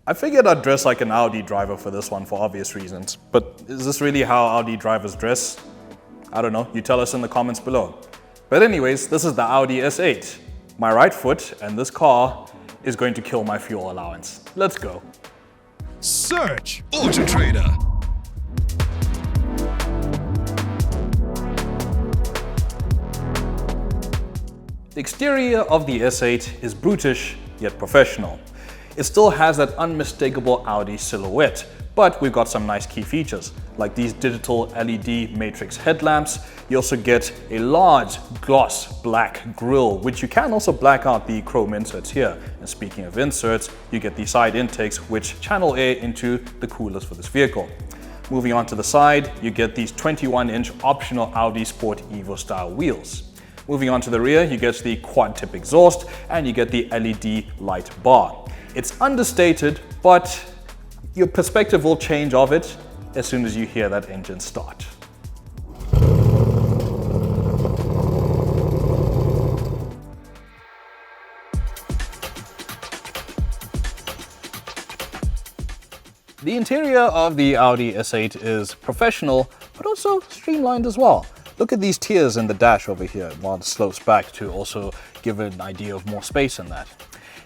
I figured I'd dress like an Audi driver for this one for obvious reasons, but is this really how Audi drivers dress? I don't know, you tell us in the comments below. But anyways, this is the Audi S8. My right foot and this car is going to kill my fuel allowance. Let's go. Search AutoTrader. The exterior of the S8 is brutish yet professional. It still has that unmistakable Audi silhouette, but we've got some nice key features, like these digital LED matrix headlamps. You also get a large gloss black grille, which you can also black out the chrome inserts here. And speaking of inserts, you get the side intakes, which channel air into the coolers for this vehicle. Moving on to the side, you get these 21-inch optional Audi Sport Evo style wheels. Moving on to the rear, you get the quad tip exhaust and you get the LED light bar. It's understated, but your perspective will change of it as soon as you hear that engine start. The interior of the Audi S8 is professional, but also streamlined as well. Look at these tiers in the dash over here, while it slopes back to also give an idea of more space in that.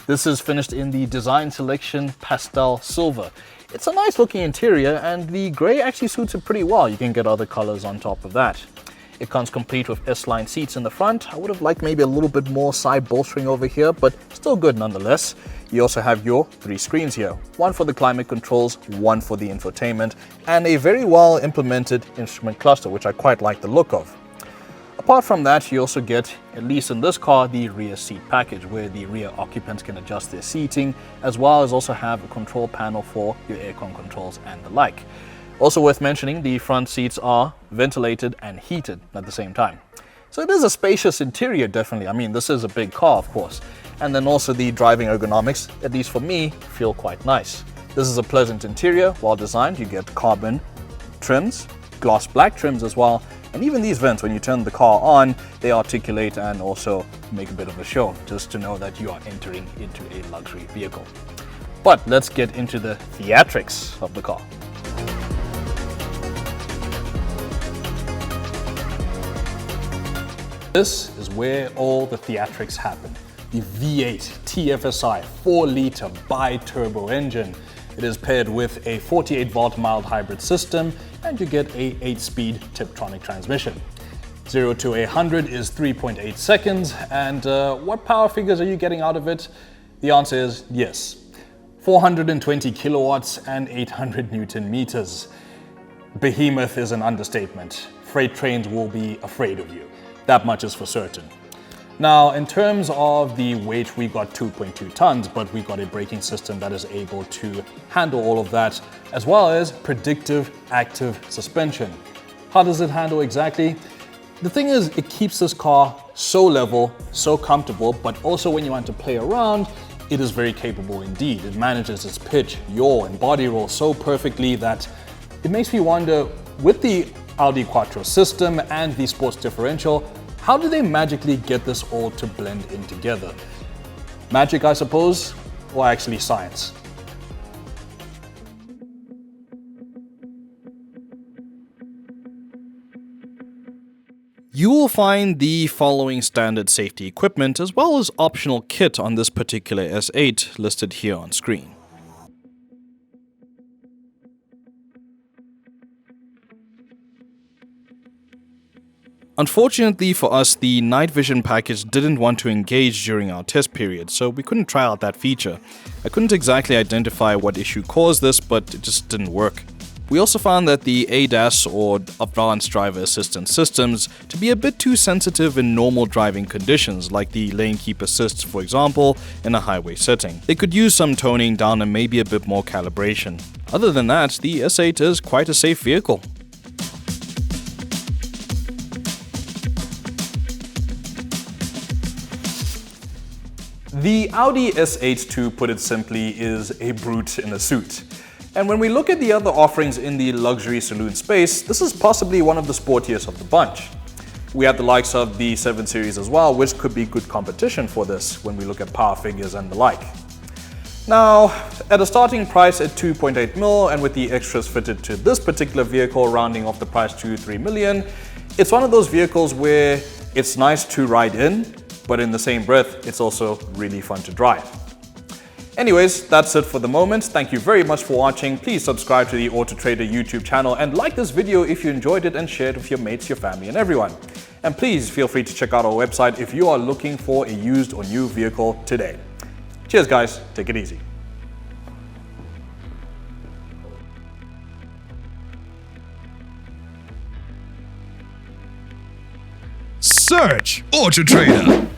This is finished in the Design Selection Pastel Silver. It's a nice looking interior and the grey actually suits it pretty well. You can get other colors on top of that. It comes complete with S-line seats in the front. I would have liked maybe a little bit more side bolstering over here, but still good nonetheless. You also have your 3 screens here, one for the climate controls, one for the infotainment, and a very well implemented instrument cluster, which I quite like the look of. Apart from that, you also get, at least in this car, the rear seat package where the rear occupants can adjust their seating, as well as also have a control panel for your aircon controls and the like. Also worth mentioning, the front seats are ventilated and heated at the same time. So it is a spacious interior, definitely. I mean, this is a big car, of course. And then also the driving ergonomics, at least for me, feel quite nice. This is a pleasant interior, well designed. You get carbon trims, gloss black trims as well. And even these vents, when you turn the car on, they articulate and also make a bit of a show, just to know that you are entering into a luxury vehicle. But let's get into the theatrics of the car. This is where all the theatrics happen. The V8 TFSI 4-liter bi-turbo engine. It is paired with a 48-volt mild hybrid system and you get a 8-speed Tiptronic transmission. 0 to 100 is 3.8 seconds and what power figures are you getting out of it? The answer is yes. 420 kilowatts and 800 Newton meters. Behemoth is an understatement. Freight trains will be afraid of you. That much is for certain. Now, in terms of the weight, we got 2.2 tons, but we got a braking system that is able to handle all of that, as well as predictive active suspension. How does it handle exactly? The thing is, it keeps this car so level, so comfortable, but also when you want to play around, it is very capable indeed. It manages its pitch, yaw, and body roll so perfectly that it makes me wonder, with the Audi Quattro system and the sports differential, how do they magically get this all to blend in together? Magic, I suppose, or actually science? You will find the following standard safety equipment as well as optional kit on this particular S8 listed here on screen. Unfortunately for us, the night vision package didn't want to engage during our test period, so we couldn't try out that feature. I couldn't exactly identify what issue caused this, but it just didn't work. We also found that the ADAS or Advanced Driver Assistance systems to be a bit too sensitive in normal driving conditions, like the lane keep assist, for example, in a highway setting. They could use some toning down and maybe a bit more calibration. Other than that, the S8 is quite a safe vehicle. The Audi S8, to put it simply, is a brute in a suit. And when we look at the other offerings in the luxury saloon space, this is possibly one of the sportiest of the bunch. We have the likes of the 7 Series as well, which could be good competition for this when we look at power figures and the like. Now, at a starting price at 2.8 mil and with the extras fitted to this particular vehicle rounding off the price to 3 million, it's one of those vehicles where it's nice to ride in, but in the same breath, it's also really fun to drive. Anyways, that's it for the moment. Thank you very much for watching. Please subscribe to the AutoTrader YouTube channel and like this video if you enjoyed it and share it with your mates, your family and everyone. And please feel free to check out our website if you are looking for a used or new vehicle today. Cheers guys, take it easy. Search AutoTrader.